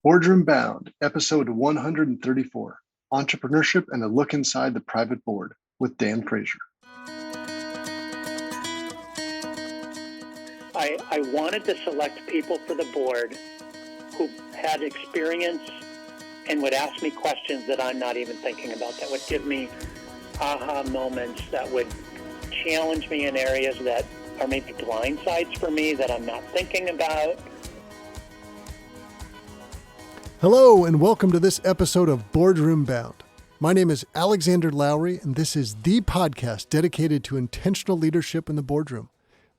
Boardroom Bound, episode 134, Entrepreneurship and a Look Inside the Private Board with Dan Fraiser. I wanted to select people for the board who had experience and would ask me questions that I'm not even thinking about, that would give me aha moments, that would challenge me in areas that are maybe blind sides for me that I'm not thinking about. Hello and welcome to this episode of Boardroom Bound. My name is Alexander Lowry and this is the podcast dedicated to intentional leadership in the boardroom.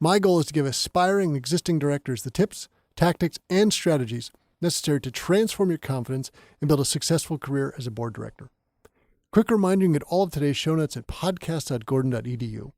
My goal is to give aspiring existing directors the tips, tactics, and strategies necessary to transform your confidence and build a successful career as a board director. Quick reminder, you can get all of today's show notes at podcast.gordon.edu.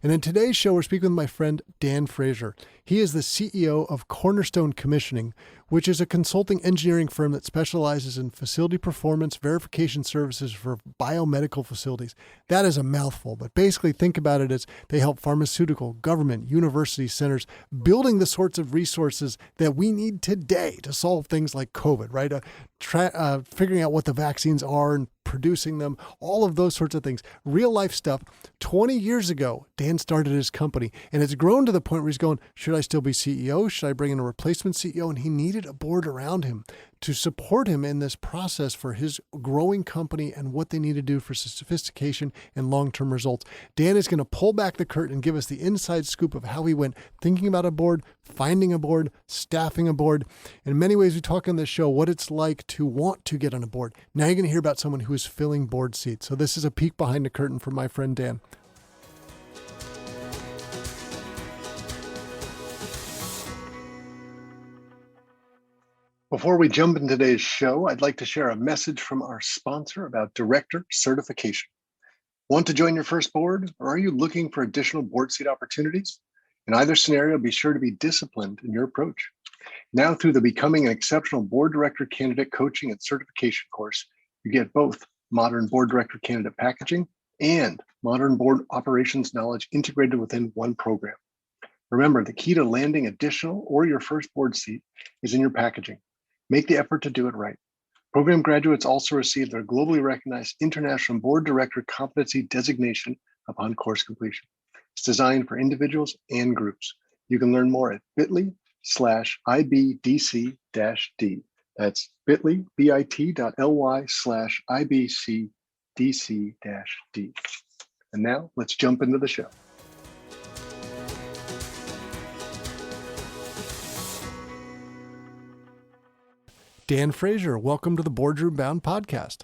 And in today's show, we're speaking with my friend Dan Fraiser. He is the CEO of Cornerstone Commissioning, which is a consulting engineering firm that specializes in facility performance verification services for biomedical facilities. That is a mouthful, but basically think about it as they help pharmaceutical, government, university centers building the sorts of resources that we need today to solve things like COVID, right? Figuring out what the vaccines are and producing them, all of those sorts of things. Real life stuff. 20 years ago, Dan started his company and it's grown to the point where he's going, should I still be CEO? Should I bring in a replacement CEO? And he needed a board around him to support him in this process for his growing company and what they need to do for sophistication and long-term results. Dan is going to pull back the curtain and give us the inside scoop of how he went thinking about a board, finding a board, staffing a board. In many ways, we talk on this show what it's like to want to get on a board. Now you're going to hear about someone who is filling board seats. So this is a peek behind the curtain from my friend Dan. Before we jump into today's show, I'd like to share a message from our sponsor about director certification. Want to join your first board, or are you looking for additional board seat opportunities? In either scenario, be sure to be disciplined in your approach. Now, through the Becoming an Exceptional Board Director Candidate Coaching and Certification course, you get both modern board director candidate packaging and modern board operations knowledge integrated within one program. Remember, the key to landing additional or your first board seat is in your packaging. Make the effort to do it right. Program graduates also receive their globally recognized International Board Director Competency Designation upon course completion. It's designed for individuals and groups. You can learn more at bit.ly/IBDC-D. That's bit.ly, bit.ly/IBCDC-D. And now let's jump into the show. Dan Fraiser, welcome to the Boardroom Bound podcast.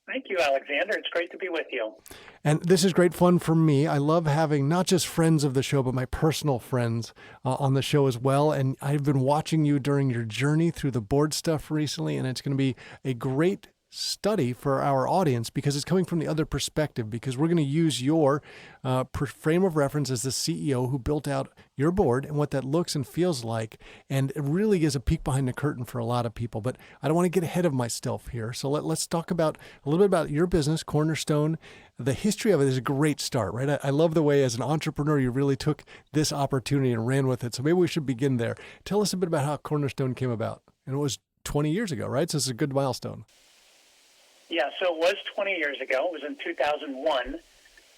Thank you, Alexander. It's great to be with you. And this is great fun for me. I love having not just friends of the show, but my personal friends on the show as well. And I've been watching you during your journey through the board stuff recently, and it's going to be a great study for our audience because it's coming from the other perspective, because we're going to use your frame of reference as the CEO who built out your board and what that looks and feels like. And it really is a peek behind the curtain for a lot of people, but I don't want to get ahead of myself here. So let's talk about a little bit about your business, Cornerstone. The history of it is a great start, right? I love the way as an entrepreneur, you really took this opportunity and ran with it. So maybe we should begin there. Tell us a bit about how Cornerstone came about. And it was 20 years ago, right? So it's a good milestone. Yeah, so it was 20 years ago. It was in 2001.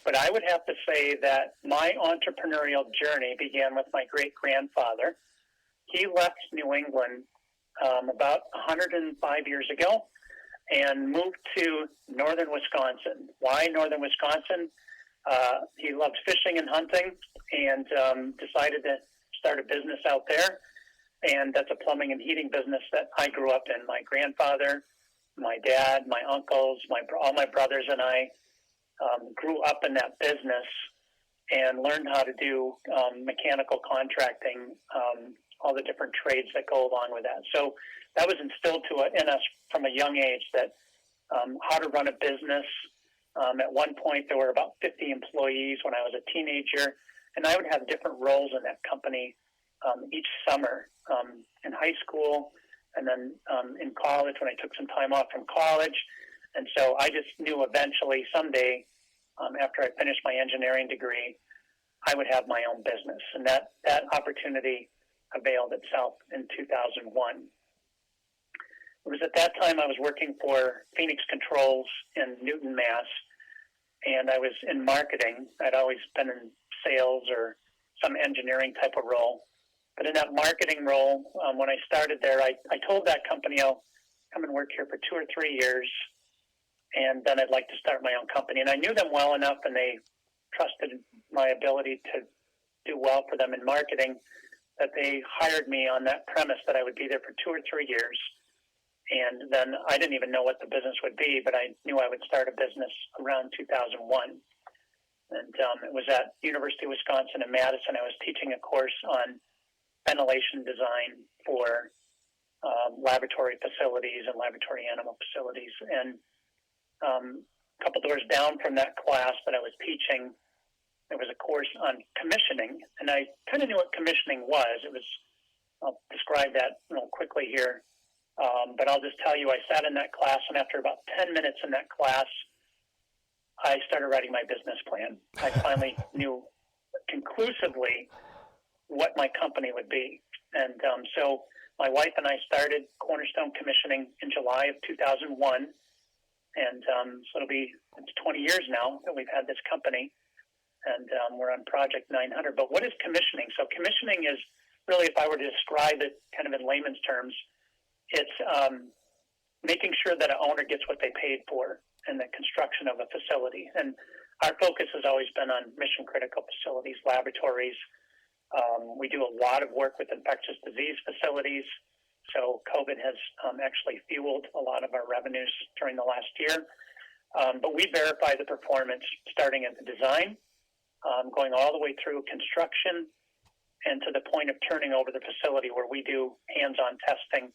But I would have to say that my entrepreneurial journey began with my great-grandfather. He left New England about 105 years ago and moved to northern Wisconsin. Why northern Wisconsin? He loved fishing and hunting and decided to start a business out there. And that's a plumbing and heating business that I grew up in. My grandfather, my dad, my uncles, all my brothers and I grew up in that business and learned how to do mechanical contracting, all the different trades that go along with that. So that was instilled in us from a young age, that how to run a business. At one point, there were about 50 employees when I was a teenager, and I would have different roles in that company each summer in high school. And then in college, when I took some time off from college. And so I just knew eventually someday, after I finished my engineering degree, I would have my own business. And that opportunity availed itself in 2001. was at that time I was working for Phoenix Controls in Newton, Mass, and I was in marketing. I'd always been in sales or some engineering type of role. But in that marketing role, when I started there, I told that company I'll come and work here for 2 or 3 years, and then I'd like to start my own company. And I knew them well enough, and they trusted my ability to do well for them in marketing, that they hired me on that premise that I would be there for 2 or 3 years. And then I didn't even know what the business would be, but I knew I would start a business around 2001. And it was at University of Wisconsin in Madison. I was teaching a course on ventilation design for laboratory facilities and laboratory animal facilities. And a couple doors down from that class that I was teaching, there was a course on commissioning. And I kind of knew what commissioning was. I'll describe that quickly here. But I'll just tell you, I sat in that class, and after about 10 minutes in that class, I started writing my business plan. I finally knew conclusively what my company would be. And so my wife and I started Cornerstone Commissioning in July of 2001. And so it's 20 years now that we've had this company, and we're on Project 900. But what is commissioning? So commissioning is really, if I were to describe it kind of in layman's terms, it's making sure that an owner gets what they paid for in the construction of a facility. And our focus has always been on mission-critical facilities, laboratories. We do a lot of work with infectious disease facilities. So COVID has actually fueled a lot of our revenues during the last year. But we verify the performance starting at the design, going all the way through construction, and to the point of turning over the facility, where we do hands-on testing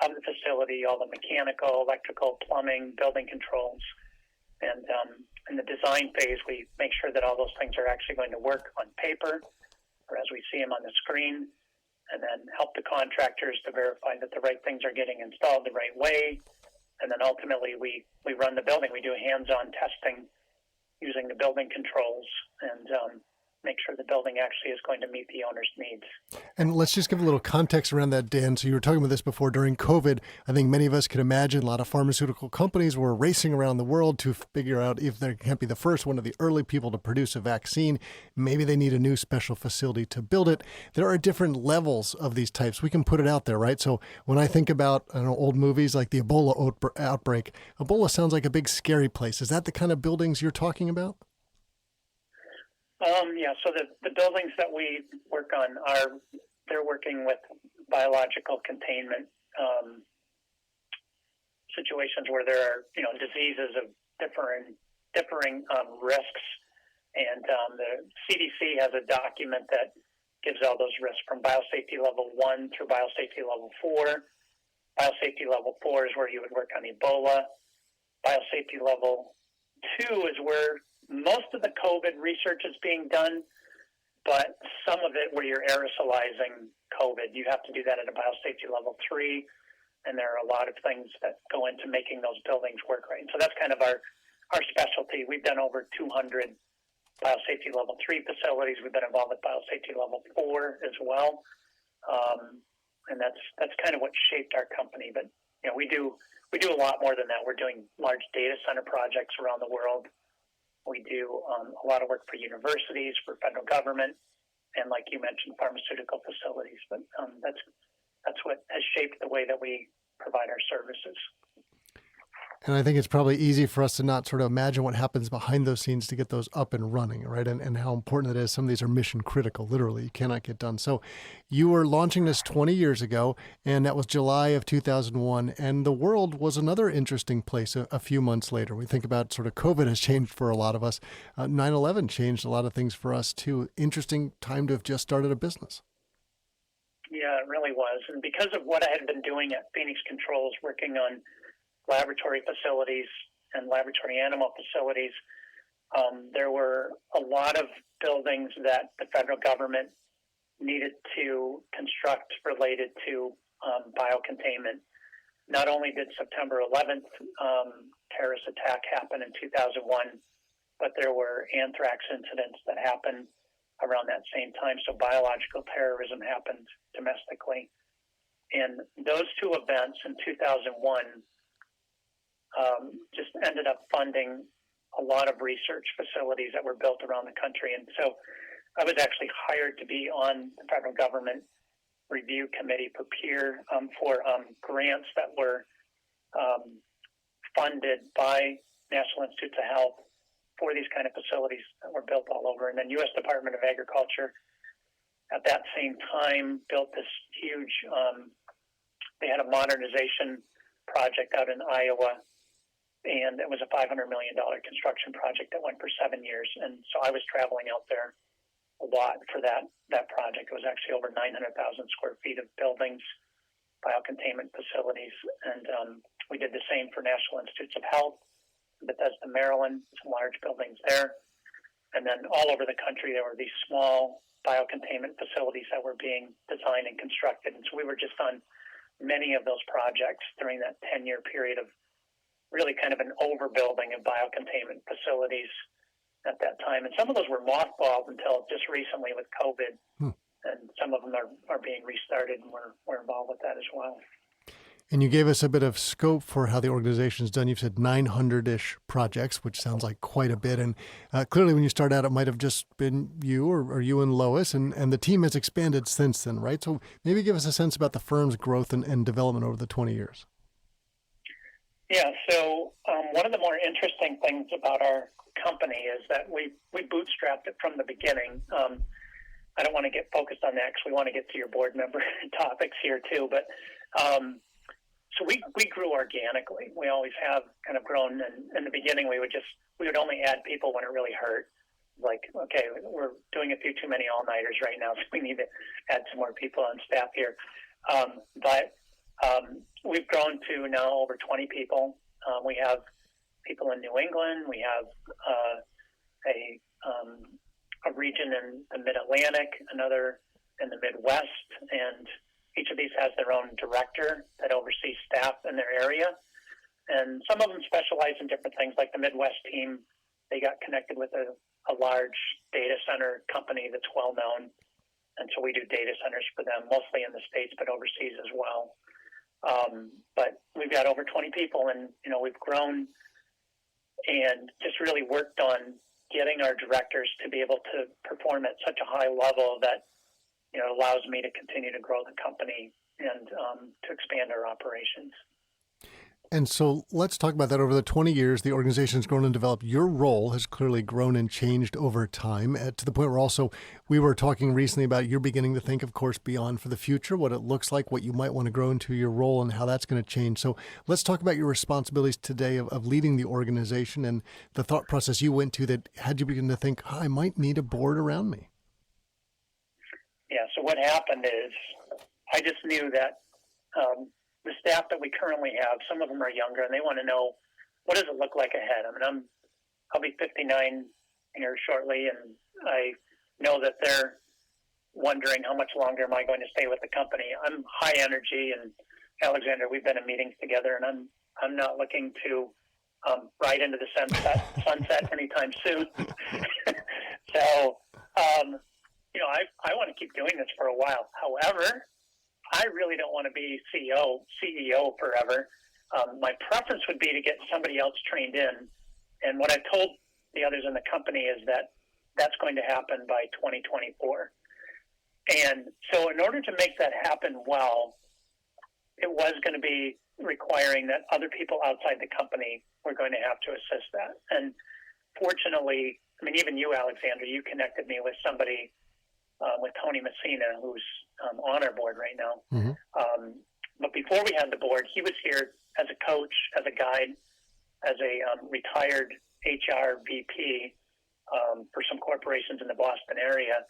of the facility, all the mechanical, electrical, plumbing, building controls. And in the design phase, we make sure that all those things are actually going to work on paper, or as we see them on the screen, and then help the contractors to verify that the right things are getting installed the right way. And then ultimately, we run the building. We do hands-on testing using the building controls, and make sure the building actually is going to meet the owner's needs. And let's just give a little context around that, Dan. So you were talking about this before. During COVID, I think many of us could imagine a lot of pharmaceutical companies were racing around the world to figure out if they can't be the first, one of the early people to produce a vaccine. Maybe they need a new special facility to build it. There are different levels of these types. We can put it out there, right? So when I think about old movies like the Ebola outbreak, Ebola sounds like a big scary place. Is that the kind of buildings you're talking about? Yeah, so the buildings that we work on they're working with biological containment situations where there are, diseases of differing risks. And the CDC has a document that gives all those risks from biosafety level 1 through biosafety level 4. Biosafety level 4 is where you would work on Ebola. Biosafety level 2 is where most of the COVID research is being done, but some of it where you're aerosolizing COVID, you have to do that at a biosafety level 3, and there are a lot of things that go into making those buildings work right. And so that's kind of our specialty. We've done over 200 biosafety level 3 facilities. We've been involved with biosafety level 4 as well, and that's kind of what shaped our company. But we do a lot more than that. We're doing large data center projects around the world. We do a lot of work for universities, for federal government, and like you mentioned, pharmaceutical facilities. But that's what has shaped the way that we provide our services. And I think it's probably easy for us to not sort of imagine what happens behind those scenes to get those up and running, right? And how important it is. Some of these are mission critical, literally. You cannot get done. So you were launching this 20 years ago, and that was July of 2001. And the world was another interesting place a few months later. We think about sort of COVID has changed for a lot of us. 9/11 changed a lot of things for us too. Interesting time to have just started a business. Yeah, it really was. And because of what I had been doing at Phoenix Controls, working on laboratory facilities and laboratory animal facilities, there were a lot of buildings that the federal government needed to construct related to biocontainment. Not only did September 11th terrorist attack happen in 2001, but there were anthrax incidents that happened around that same time. So biological terrorism happened domestically. And those two events in 2001 just ended up funding a lot of research facilities that were built around the country. And so I was actually hired to be on the federal government review committee for grants that were funded by National Institutes of Health for these kind of facilities that were built all over. And then U.S. Department of Agriculture at that same time built this huge, they had a modernization project out in Iowa, and it was a $500 million construction project that went for 7 years. And so I was traveling out there a lot for that project. It was actually over 900,000 square feet of buildings, biocontainment facilities. And we did the same for National Institutes of Health, Bethesda, Maryland, some large buildings there. And then all over the country, there were these small biocontainment facilities that were being designed and constructed. And so we were just on many of those projects during that 10-year period of really kind of an overbuilding of biocontainment facilities at that time. And some of those were mothballed until just recently with COVID. And some of them are being restarted, and we're involved with that as well. And you gave us a bit of scope for how the organization's done. You've said 900-ish projects, which sounds like quite a bit. And clearly when you start out, it might have just been you or you and Lois, and the team has expanded since then, right? So maybe give us a sense about the firm's growth and development over the 20 years. Yeah, so one of the more interesting things about our company is that we bootstrapped it from the beginning. I don't want to get focused on that because we want to get to your board member topics here too, but so we grew organically. We always have kind of grown. And in the beginning, we would only add people when it really hurt. Like, okay, we're doing a few too many all-nighters right now, so we need to add some more people on staff here. But we've grown to now over 20 people. We have people in New England. We have a region in the Mid-Atlantic, another in the Midwest, and each of these has their own director that oversees staff in their area. And some of them specialize in different things, like the Midwest team. They got connected with a large data center company that's well known. And so we do data centers for them, mostly in the States, but overseas as well. But we've got over 20 people, and, we've grown and just really worked on getting our directors to be able to perform at such a high level that allows me to continue to grow the company and to expand our operations. And so let's talk about that. Over the 20 years, the organization's grown and developed. Your role has clearly grown and changed over time to the point where we were talking recently about you're beginning to think, of course, beyond for the future, what it looks like, what you might want to grow into your role and how that's going to change. So let's talk about your responsibilities today of leading the organization and the thought process you went to that had you begin to think, I might need a board around me. Yeah, so what happened is I just knew that the staff that we currently have, some of them are younger, and they want to know, what does it look like ahead? I mean, I'll be 59 here shortly, and I know that they're wondering how much longer am I going to stay with the company. I'm high energy, and Alexander, we've been in meetings together, and I'm not looking to ride into the sunset anytime soon. So, I want to keep doing this for a while. However, I really don't want to be CEO forever. My preference would be to get somebody else trained in. And what I've told the others in the company is that that's going to happen by 2024. And so in order to make that happen well, it was going to be requiring that other people outside the company were going to have to assist that. And fortunately, even you, Alexander, you connected me with somebody, with Tony Messina, who's on our board right now. Mm-hmm. But before we had the board, he was here as a coach, as a guide, as a retired HR VP for some corporations in the Boston area.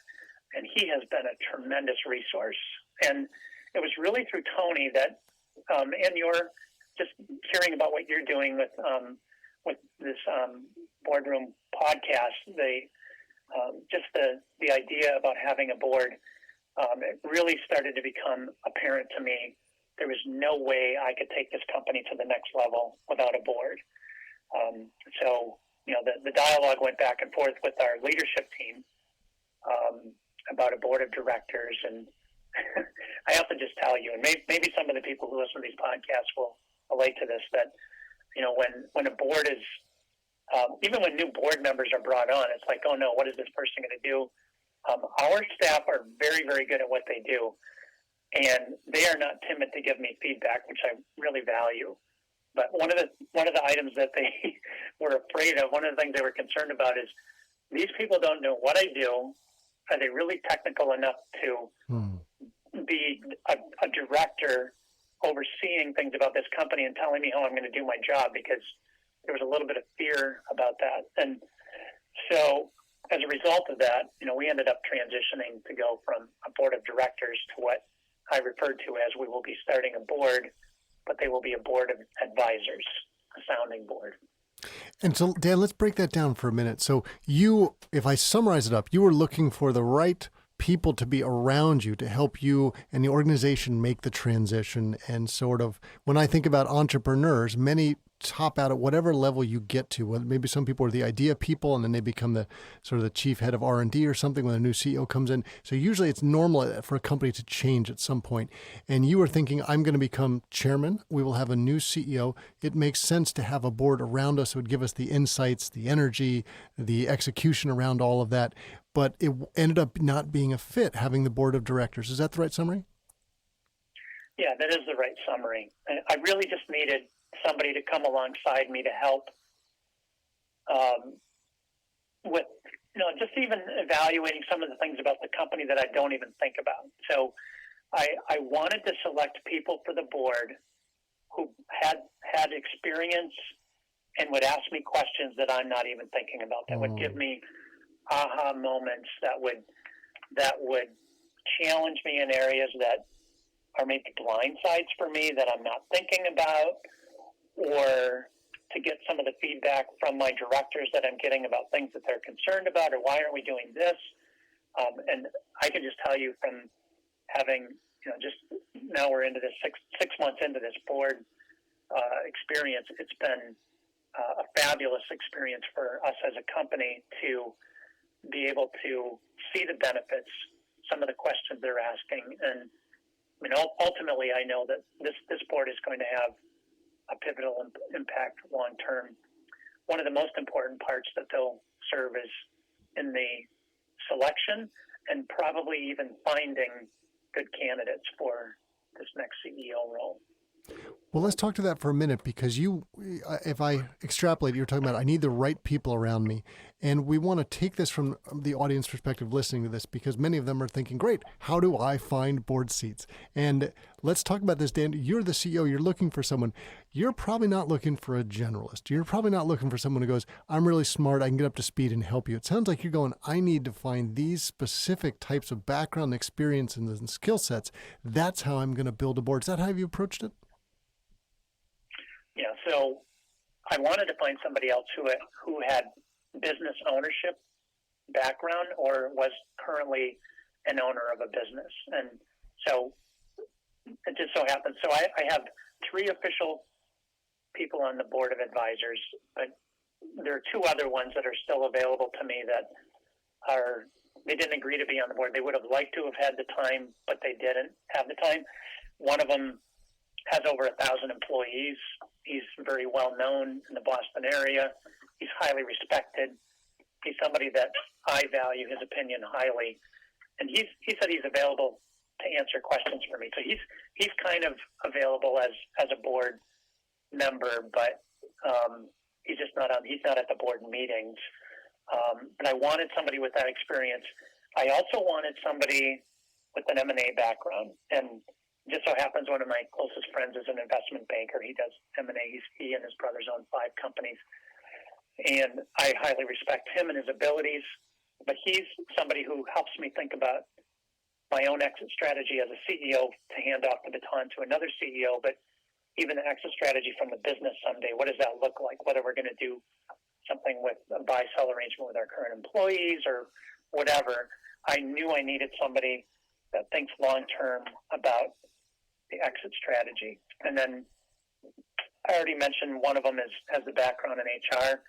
And he has been a tremendous resource. And it was really through Tony that, and your just hearing about what you're doing with this boardroom podcast, just the idea about having a board, it really started to become apparent to me. There was no way I could take this company to the next level without a board. So, the dialogue went back and forth with our leadership team about a board of directors, and I have to just tell you, and maybe some of the people who listen to these podcasts will relate to this, that, when a board is, even when new board members are brought on, it's like, oh no, what is this person going to do? Our staff are very, very good at what they do, and they are not timid to give me feedback, which I really value. But one of the items that they were afraid of, one of the things they were concerned about is, these people don't know what I do. Are they really technical enough to be a director overseeing things about this company and telling me how I'm going to do my job? Because there was a little bit of fear about that. And so as a result of that, we ended up transitioning to go from a board of directors to what I referred to as, we will be starting a board, but they will be a board of advisors, a sounding board. And so, Dan, let's break that down for a minute. So you, if I summarize it up, you were looking for the right people to be around you to help you and the organization make the transition. And sort of, when I think about entrepreneurs, many top out at whatever level you get to. Well, maybe some people are the idea people, and then they become the sort of the chief head of R&D or something when a new CEO comes in. So usually it's normal for a company to change at some point. And you were thinking, I'm going to become chairman. We will have a new CEO. It makes sense to have a board around us who would give us the insights, the energy, the execution around all of that. But it ended up not being a fit having the board of directors. Is that the right summary? Yeah, that is the right summary. I really just needed somebody to come alongside me to help with, just even evaluating some of the things about the company that I don't even think about. So I wanted to select people for the board who had experience and would ask me questions that I'm not even thinking about, that would give me aha moments, that would challenge me in areas that are maybe blind sides for me that I'm not thinking about, or to get some of the feedback from my directors that I'm getting about things that they're concerned about, or why aren't we doing this? And I can just tell you from having, just now we're into this six months into this board experience, it's been a fabulous experience for us as a company to be able to see the benefits, some of the questions they're asking. And ultimately, I know that this board is going to have a pivotal impact long term. One of the most important parts that they'll serve is in the selection and probably even finding good candidates for this next CEO role. Well, let's talk to that for a minute, because if I extrapolate, you're talking about, I need the right people around me. And we want to take this from the audience perspective listening to this, because many of them are thinking, great, how do I find board seats? And let's talk about this, Dan. You're the CEO. You're looking for someone. You're probably not looking for a generalist. You're probably not looking for someone who goes, I'm really smart, I can get up to speed and help you. It sounds like you're going, I need to find these specific types of background, experience, and skill sets. That's how I'm going to build a board. Is that how you approached it? Yeah, so I wanted to find somebody else who had business ownership background or was currently an owner of a business. And so it just so happens. So I have 3 official people on the board of advisors, but there are 2 other ones that are still available to me that they didn't agree to be on the board. They would have liked to have had the time, but they didn't have the time. One of them has over 1,000 employees. He's very well known in the Boston area. He's highly respected. He's somebody that I value his opinion highly. And he said he's available to answer questions for me. So he's kind of available as a board member, but he's just not at the board meetings. And I wanted somebody with that experience. I also wanted somebody with an M&A background, and just so happens one of my closest friends is an investment banker. He does M&A. He and his brothers own 5 companies. And I highly respect him and his abilities. But he's somebody who helps me think about my own exit strategy as a CEO to hand off the baton to another CEO, but even the exit strategy from the business someday. What does that look like? Whether we're going to do something with a buy-sell arrangement with our current employees or whatever, I knew I needed somebody that thinks long-term about the exit strategy. And then I already mentioned one of them has the background in HR.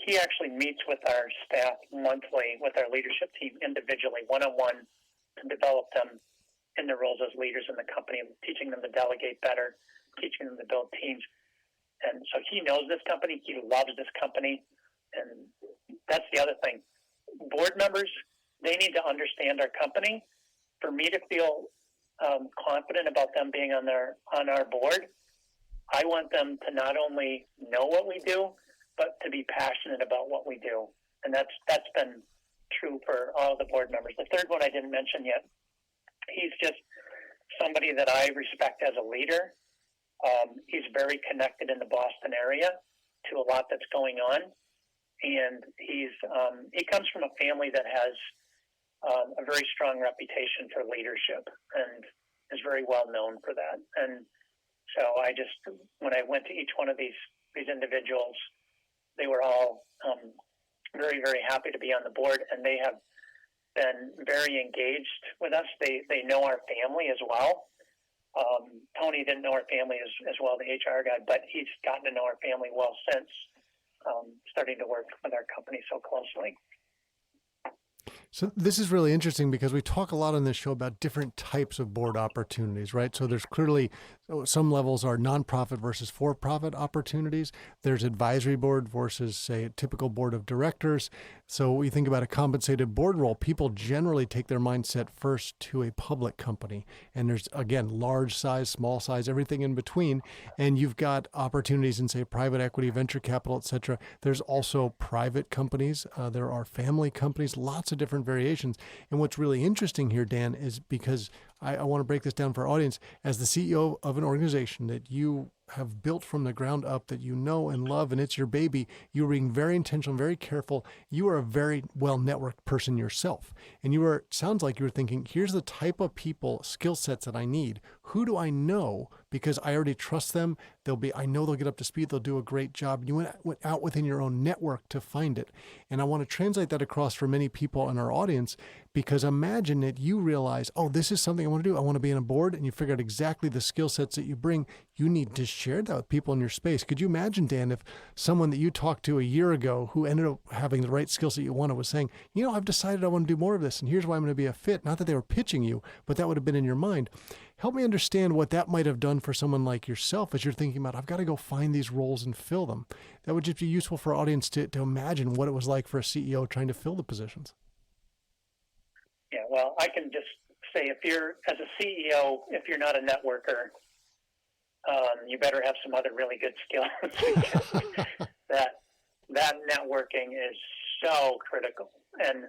He actually meets with our staff monthly, with our leadership team individually, one-on-one, to develop them in their roles as leaders in the company, teaching them to delegate better, teaching them to build teams. And so he knows this company. He loves this company. And that's the other thing. Board members, they need to understand our company. For me to feel confident about them being on our board, I want them to not only know what we do, but to be passionate about what we do. And that's been true for all the board members. The third one I didn't mention yet, he's just somebody that I respect as a leader. He's very connected in the Boston area to a lot that's going on. And he comes from a family that has a very strong reputation for leadership and is very well known for that. And so when I went to each one of these individuals, they were all very, very happy to be on the board, and they have been very engaged with us. They know our family as well. Tony didn't know our family as well, the HR guy, but he's gotten to know our family well since starting to work with our company so closely. So this is really interesting because we talk a lot on this show about different types of board opportunities, right? So there's clearly some levels are nonprofit versus for-profit opportunities. There's advisory board versus, say, a typical board of directors. So we think about a compensated board role. People generally take their mindset first to a public company. And there's, again, large size, small size, everything in between. And you've got opportunities in, say, private equity, venture capital, et cetera. There's also private companies. There are family companies, lots of different variations. And what's really interesting here, Dan, is because I want to break this down for our audience, as the CEO of an organization that you have built from the ground up, that you know and love, and it's your baby, you're being very intentional, very careful. You are a very well-networked person yourself. And sounds like you were thinking, here's the type of people, skill sets that I need. Who do I know? Because I already trust them. I know they'll get up to speed. They'll do a great job. You went out within your own network to find it. And I want to translate that across for many people in our audience, because imagine that you realize, oh, this is something I want to do. I want to be on a board, and you figure out exactly the skill sets that you bring. You need to share that with people in your space. Could you imagine, Dan, if someone that you talked to a year ago who ended up having the right skill set you wanted was saying, I've decided I want to do more of this, and here's why I'm going to be a fit. Not that they were pitching you, but that would have been in your mind. Help me understand what that might have done for someone like yourself as you're thinking about, I've got to go find these roles and fill them. That would just be useful for our audience to imagine what it was like for a CEO trying to fill the positions. Yeah, well, I can just say, as a CEO, if you're not a networker, you better have some other really good skills. that networking is so critical. And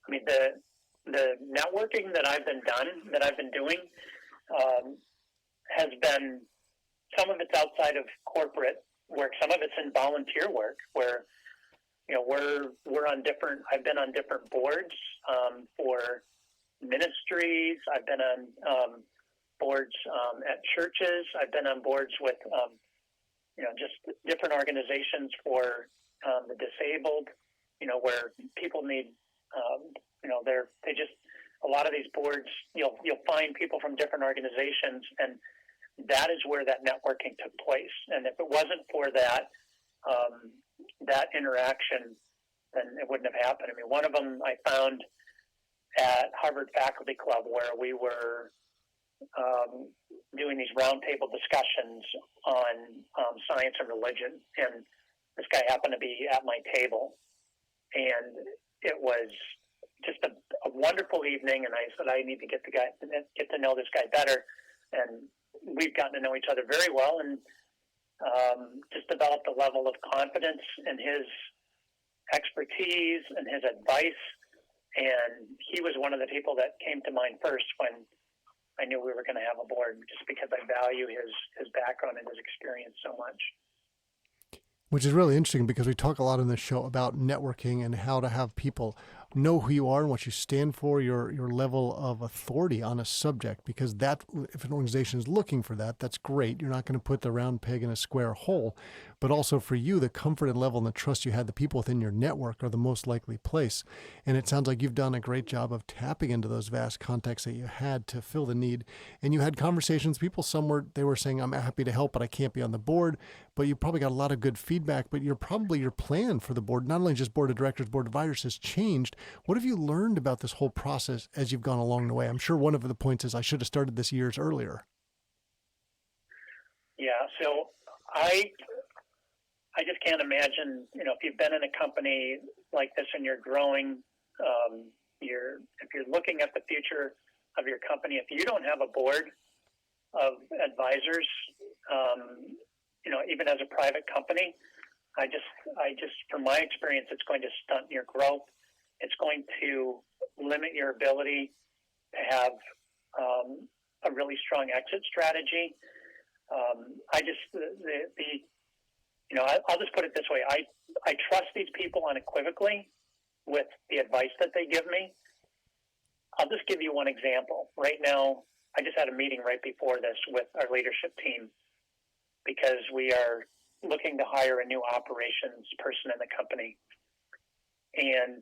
I mean, the networking that I've been doing, has been, some of it's outside of corporate work, some of it's in volunteer work where, I've been on different boards for ministries. I've been on boards at churches. I've been on boards with, just different organizations for the disabled, where people need, a lot of these boards, you'll find people from different organizations, and that is where that networking took place. And if it wasn't for that, that interaction, then it wouldn't have happened. I mean, one of them I found at Harvard Faculty Club, where we were doing these roundtable discussions on science and religion, and this guy happened to be at my table, and it was just a wonderful evening. And I said, I need to get to know this guy better, and we've gotten to know each other very well, and just developed a level of confidence in his expertise and his advice. And he was one of the people that came to mind first when I knew we were going to have a board, just because I value his background and his experience so much. Which is really interesting, because we talk a lot on this show about networking and how to have people know who you are and what you stand for, your level of authority on a subject, because that, if an organization is looking for that, that's great. You're not going to put the round peg in a square hole, but also for you, the comfort and level and the trust you had, the people within your network are the most likely place. And it sounds like you've done a great job of tapping into those vast contacts that you had to fill the need. And you had conversations, people, they were saying, I'm happy to help, but I can't be on the board. But you probably got a lot of good feedback, but your plan for the board, not only just board of directors, board of advisors, has changed What have you learned about this whole process as you've gone along the way? I'm sure one of the points is I should have started this years earlier. Yeah, so I just can't imagine, if you've been in a company like this and you're growing, if you're looking at the future of your company, if you don't have a board of advisors, even as a private company, I just, from my experience, it's going to stunt your growth. It's going to limit your ability to have a really strong exit strategy. I'll just put it this way. I trust these people unequivocally with the advice that they give me. I'll just give you one example. Right now, I just had a meeting right before this with our leadership team because we are looking to hire a new operations person in the company. And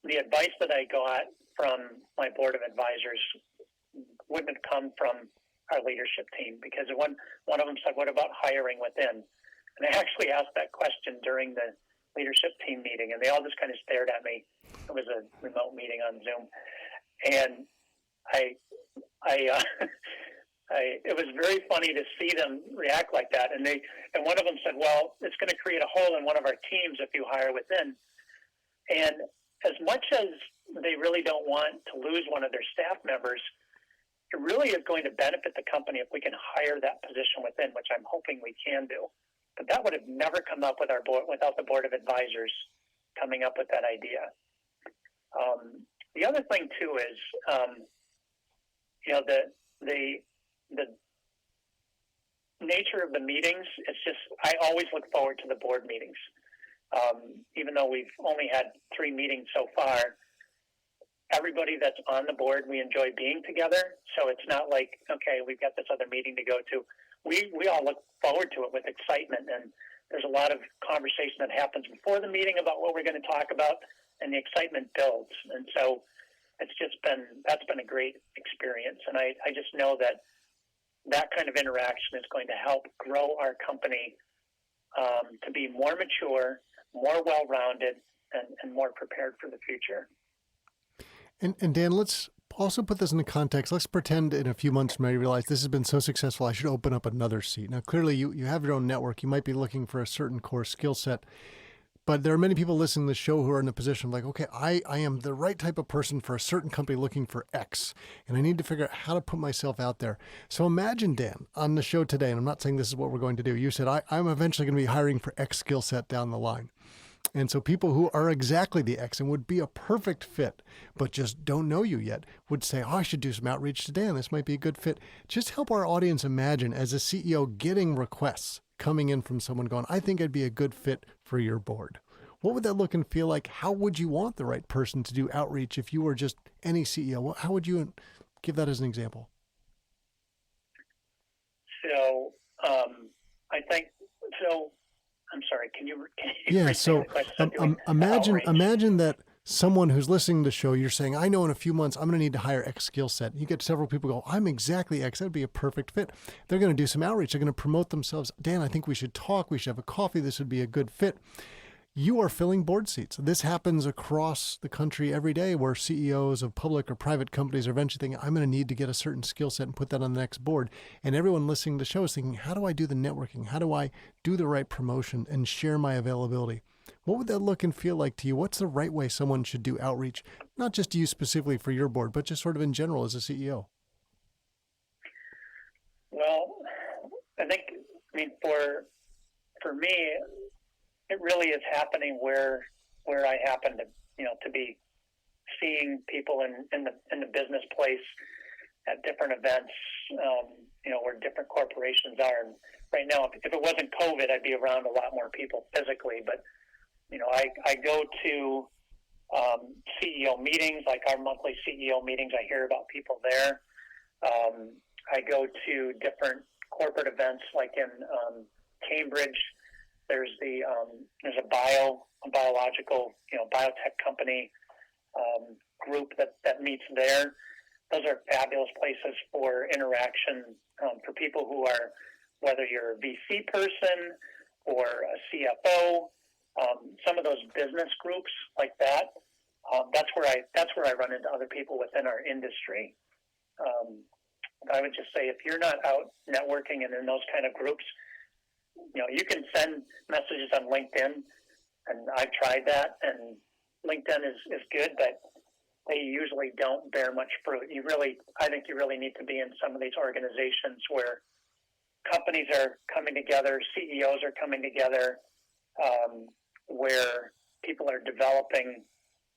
the advice that I got from my board of advisors wouldn't have come from our leadership team because one of them said, "What about hiring within?" And I actually asked that question during the leadership team meeting, and they all just kind of stared at me. It was a remote meeting on Zoom, and it was very funny to see them react like that. And one of them said, "Well, it's going to create a hole in one of our teams if you hire within." And as much as they really don't want to lose one of their staff members, it really is going to benefit the company if we can hire that position within, which I'm hoping we can do. But that would have never come up with our board without the board of advisors coming up with that idea. The other thing too is, the nature of the meetings. It's just I always look forward to the board meetings, even though we've only had 3 meetings so far. Everybody that's on the board, we enjoy being together. So it's not like, okay, we've got this other meeting to go to. We all look forward to it with excitement. And there's a lot of conversation that happens before the meeting about what we're going to talk about, and the excitement builds. And so that's been a great experience. And I just know that kind of interaction is going to help grow our company to be more mature, more well-rounded, and more prepared for the future. And Dan, let's also put this in the context. Let's pretend in a few months from now you realize this has been so successful, I should open up another seat. Now, clearly you have your own network. You might be looking for a certain core skill set, but there are many people listening to the show who are in a position of like, okay, I am the right type of person for a certain company looking for X, and I need to figure out how to put myself out there. So imagine, Dan, on the show today, and I'm not saying this is what we're going to do. You said, I'm eventually going to be hiring for X skill set down the line. And so people who are exactly the X and would be a perfect fit, but just don't know you yet, would say, I should do some outreach to Dan. This might be a good fit. Just help our audience imagine as a CEO getting requests coming in from someone going, I think I'd be a good fit for your board. What would that look and feel like? How would you want the right person to do outreach if you were just any CEO? How would you give that as an example? So I'm sorry. Can you yeah. So imagine that someone who's listening to the show, you're saying, I know in a few months I'm going to need to hire X skill set. You get several people go, I'm exactly X. That'd be a perfect fit. They're going to do some outreach. They're going to promote themselves. Dan, I think we should talk. We should have a coffee. This would be a good fit. You are filling board seats. This happens across the country every day where CEOs of public or private companies are eventually thinking, I'm going to need to get a certain skill set and put that on the next board. And everyone listening to the show is thinking, how do I do the networking? How do I do the right promotion and share my availability? What would that look and feel like to you? What's the right way someone should do outreach, not just to you specifically for your board, but just sort of in general as a CEO? Well, for me, it really is happening where I happen to be seeing people in the business place at different events, where different corporations are. And right now, if it wasn't COVID, I'd be around a lot more people physically. But I go to CEO meetings, like our monthly CEO meetings. I hear about people there. I go to different corporate events, like in Cambridge. There's a biological, biotech company group that meets there. Those are fabulous places for interaction for people who are, whether you're a VC person or a CFO some of those business groups like that, that's where I run into other people within our industry. I would just say if you're not out networking and in those kind of groups, you can send messages on LinkedIn, and I've tried that, and LinkedIn is good, but they usually don't bear much fruit. I think you really need to be in some of these organizations where companies are coming together, CEOs are coming together, where people are developing,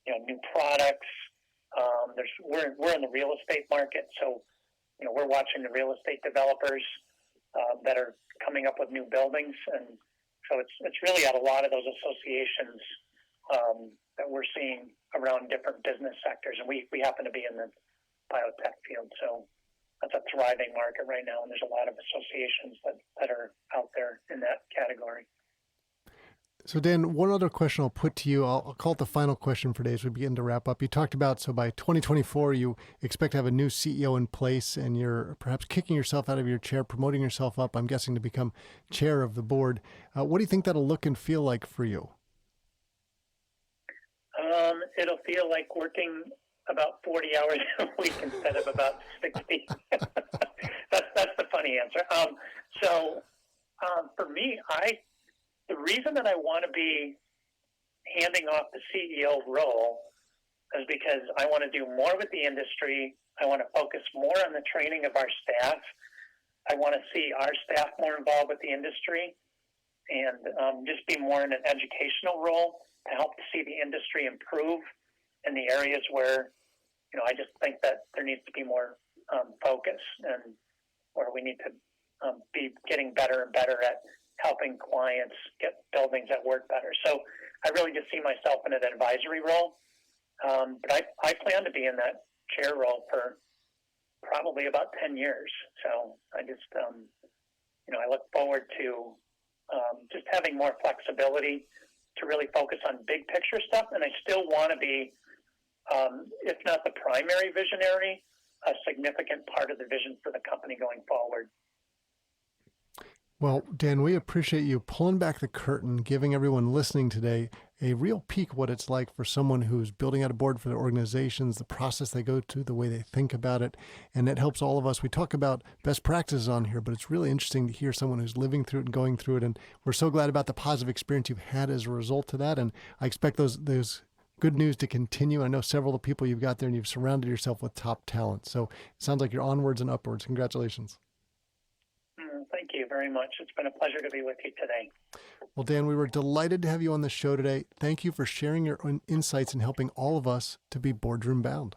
new products. We're in the real estate market, so we're watching the real estate developers that are coming up with new buildings, and so it's really at a lot of those associations that we're seeing around different business sectors, and we happen to be in the biotech field, so that's a thriving market right now, and there's a lot of associations that are out there in that category. So Dan, one other question I'll put to you, I'll call it the final question for today as we begin to wrap up. You talked about, so by 2024, you expect to have a new CEO in place, and you're perhaps kicking yourself out of your chair, promoting yourself up, I'm guessing, to become chair of the board. What do you think that'll look and feel like for you? It'll feel like working about 40 hours a week instead of about 60. That's the funny answer. For me, the reason that I want to be handing off the CEO role is because I want to do more with the industry. I want to focus more on the training of our staff. I want to see our staff more involved with the industry, and just be more in an educational role to help to see the industry improve in the areas where, I just think that there needs to be more focus, and where we need to be getting better and better at helping clients get buildings that work better. So I really just see myself in an advisory role, but I plan to be in that chair role for probably about 10 years. So I just, I look forward to just having more flexibility to really focus on big picture stuff. And I still want to be, if not the primary visionary, a significant part of the vision for the company going forward. Well, Dan, we appreciate you pulling back the curtain, giving everyone listening today a real peek of what it's like for someone who's building out a board for their organizations, the process they go to, the way they think about it. And it helps all of us. We talk about best practices on here, but it's really interesting to hear someone who's living through it and going through it. And we're so glad about the positive experience you've had as a result of that. And I expect those good news to continue. I know several of the people you've got there, and you've surrounded yourself with top talent. So it sounds like you're onwards and upwards. Congratulations. Thank you very much. It's been a pleasure to be with you today. Well, Dan, we were delighted to have you on the show today. Thank you for sharing your own insights and helping all of us to be boardroom bound.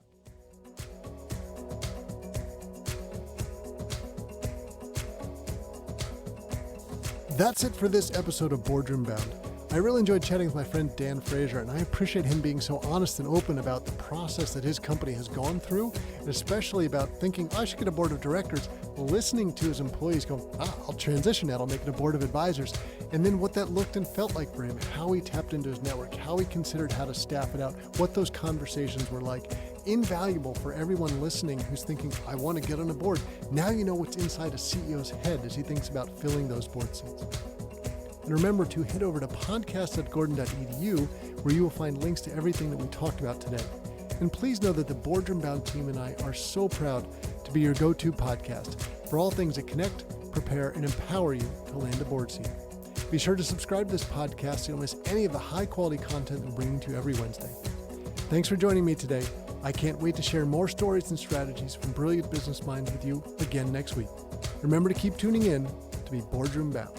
That's it for this episode of Boardroom Bound. I really enjoyed chatting with my friend Dan Fraiser, and I appreciate him being so honest and open about the process that his company has gone through, and especially about thinking, I should get a board of directors, listening to his employees go, I'll transition that, I'll make it a board of advisors, and then what that looked and felt like for him, how he tapped into his network, how he considered how to staff it out, what those conversations were like. Invaluable for everyone listening who's thinking, I want to get on a board. Now you know what's inside a CEO's head as he thinks about filling those board seats. And remember to head over to podcast.gordon.edu, where you will find links to everything that we talked about today. And please know that the Boardroom Bound team and I are so proud to be your go-to podcast for all things that connect, prepare, and empower you to land a board seat. Be sure to subscribe to this podcast so you don't miss any of the high-quality content we're bringing to you every Wednesday. Thanks for joining me today. I can't wait to share more stories and strategies from brilliant business minds with you again next week. Remember to keep tuning in to be Boardroom Bound.